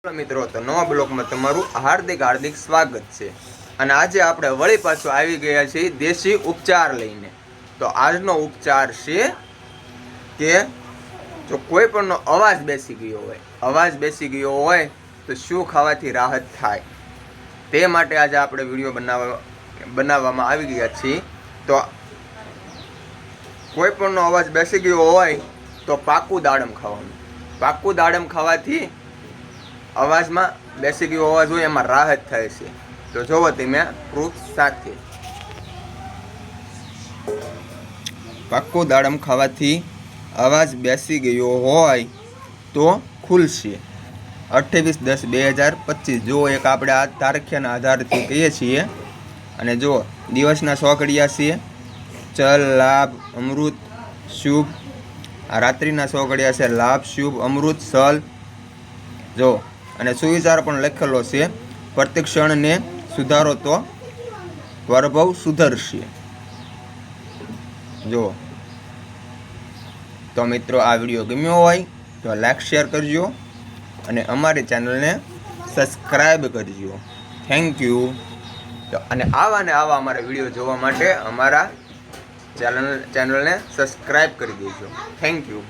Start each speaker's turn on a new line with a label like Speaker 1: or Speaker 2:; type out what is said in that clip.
Speaker 1: મિત્રો, તો નવા બ્લોગમાં તમારું હાર્દિક સ્વાગત છે। અને આજે આપણે વળી પાછું આવી ગયા છીએ દેશી ઉપચાર લઈને। તો આજનો ઉપચાર છે કે જો કોઈ પણનો અવાજ બેસી ગયો હોય તો શું ખાવાથી રાહત થાય, તે માટે આજે આપણે વિડીયો બનાવવામાં આવી ગયા છીએ। તો કોઈ પણનો અવાજ બેસી ગયો હોય તો પાકું દાડમ ખાવાનું। પાકું દાડમ ખાવાથી અવાજમાં બેસી ગયો અવાજ હોય એમાં રાહત થાય છે। તો જોવો તમે પ્રૂફ સાથે। પાકું દાડમ ખાવાથી અવાજ બેસી ગયો હોય તો ખુલશે 28/10/2025। જો એક આપણે આ તારીખના આધારથી કહીએ છીએ। અને જો દિવસના 100 ઘડિયા છે, ચલ, લાભ, અમૃત, શુભ। આ રાત્રિના 100 ઘડિયા છે, લાભ, શુભ, અમૃત, સલ। જો અને સુવિચાર પણ લખેલો છે, પ્રત્યેક ક્ષણને સુધારો તો પ્રભવ સુધરશે। જો તો મિત્રો, આ વિડીયો ગમ્યો હોય તો લાઈક શેર કરજો અને અમારી ચેનલને સબસ્ક્રાઈબ કરજો। Thank you. તો અને આવા અમારા વિડીયો જોવા માટે અમારા ચેનલને સબસ્ક્રાઈબ કરી દેજો। Thank you.